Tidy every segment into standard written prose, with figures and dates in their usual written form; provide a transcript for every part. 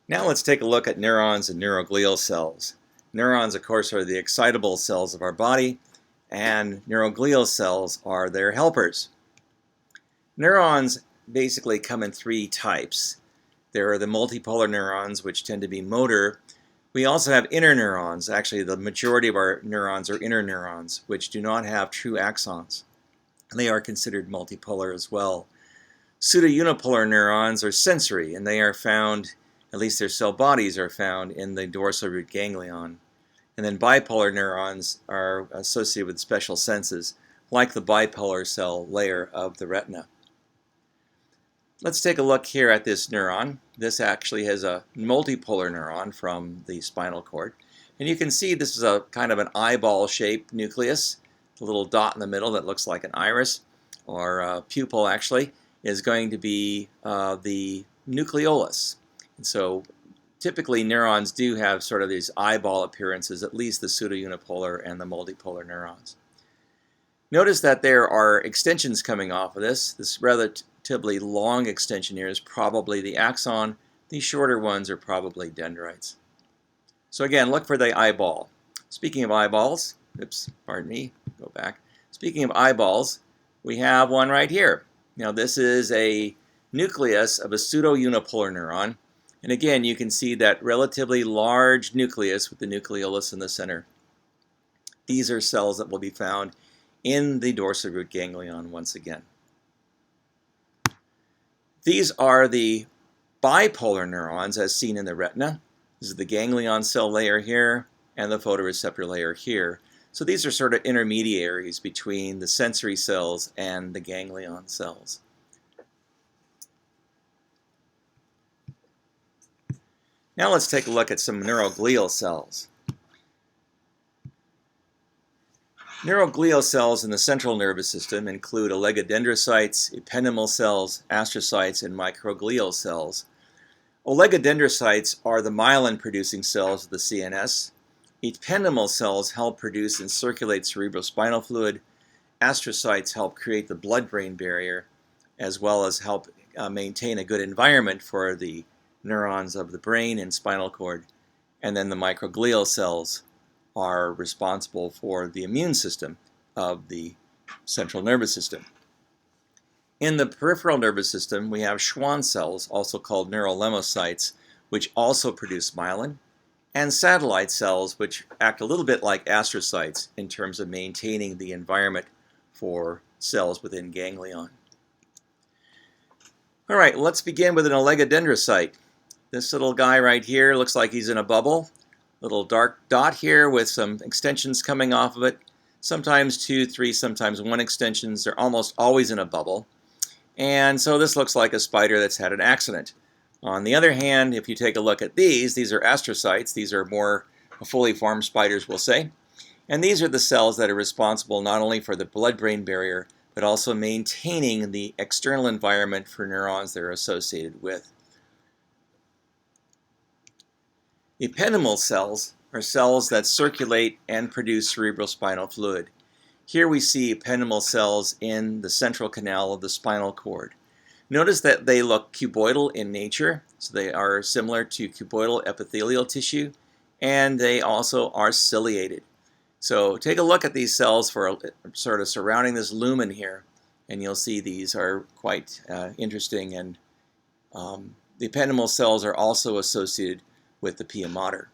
Now let's take a look at neurons and neuroglial cells. Neurons, of course, are the excitable cells of our body, and neuroglial cells are their helpers. Neurons basically come in three types. There are the multipolar neurons, which tend to be motor. We also have interneurons. Actually, the majority of our neurons are interneurons, which do not have true axons. They are considered multipolar as well. Pseudounipolar neurons are sensory, and they are found, at least their cell bodies are found, in the dorsal root ganglion. And then bipolar neurons are associated with special senses, like the bipolar cell layer of the retina. Let's take a look here at this neuron. This actually has a multipolar neuron from the spinal cord. And you can see this is a kind of an eyeball-shaped nucleus. The little dot in the middle that looks like an iris, or a pupil actually, is going to be the nucleolus. And so typically neurons do have sort of these eyeball appearances, at least the pseudounipolar and the multipolar neurons. Notice that there are extensions coming off of this. This relatively long extension here is probably the axon. These shorter ones are probably dendrites. So again, look for the eyeball. Speaking of eyeballs, pardon me, go back. Speaking of eyeballs, we have one right here. Now this is a nucleus of a pseudounipolar neuron. And again, you can see that relatively large nucleus with the nucleolus in the center. These are cells that will be found in the dorsal root ganglion once again. These are the bipolar neurons as seen in the retina. This is the ganglion cell layer here and the photoreceptor layer here. So these are sort of intermediaries between the sensory cells and the ganglion cells. Now let's take a look at some neuroglial cells. Neuroglial cells in the central nervous system include oligodendrocytes, ependymal cells, astrocytes, and microglial cells. Oligodendrocytes are the myelin-producing cells of the CNS. Ependymal cells help produce and circulate cerebrospinal fluid. Astrocytes help create the blood-brain barrier, as well as help maintain a good environment for the neurons of the brain and spinal cord. And then the microglial cells are responsible for the immune system of the central nervous system. In the peripheral nervous system, we have Schwann cells, also called neurolemmocytes, which also produce myelin, and satellite cells, which act a little bit like astrocytes in terms of maintaining the environment for cells within ganglion. All right, let's begin with an oligodendrocyte. This little guy right here looks like he's in a bubble. Little dark dot here with some extensions coming off of it. Sometimes 2, 3, sometimes 1 extensions. They're almost always in a bubble. And so this looks like a spider that's had an accident. On the other hand, if you take a look at these are astrocytes. These are more fully formed spiders, we'll say. And these are the cells that are responsible not only for the blood-brain barrier, but also maintaining the external environment for neurons they're associated with. Ependymal cells are cells that circulate and produce cerebrospinal fluid. Here we see ependymal cells in the central canal of the spinal cord. Notice that they look cuboidal in nature, so they are similar to cuboidal epithelial tissue, and they also are ciliated. So take a look at these cells for sort of surrounding this lumen here, and you'll see these are quite interesting, and the ependymal cells are also associated with the pia mater.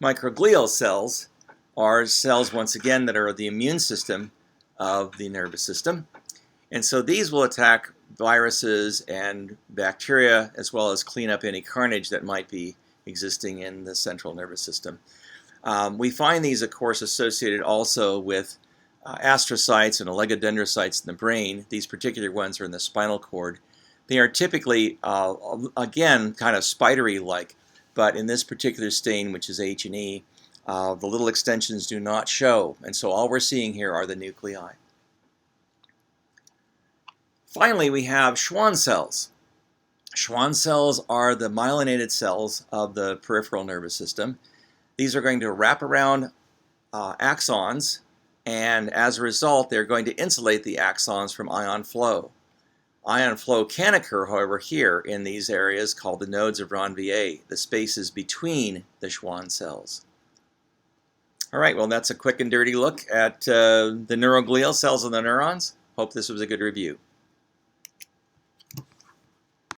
Microglial cells are cells, once again, that are the immune system of the nervous system. And so these will attack viruses and bacteria, as well as clean up any carnage that might be existing in the central nervous system. We find these, of course, associated also with astrocytes and oligodendrocytes in the brain. These particular ones are in the spinal cord. They are typically, again, kind of spidery-like, but in this particular stain, which is H&E, the little extensions do not show, and so all we're seeing here are the nuclei. Finally, we have Schwann cells. Schwann cells are the myelinated cells of the peripheral nervous system. These are going to wrap around axons, and as a result, they're going to insulate the axons from ion flow. Ion flow can occur, however, here in these areas called the nodes of Ranvier, the spaces between the Schwann cells. All right, well, that's a quick and dirty look at the neuroglial cells of the neurons. Hope this was a good review.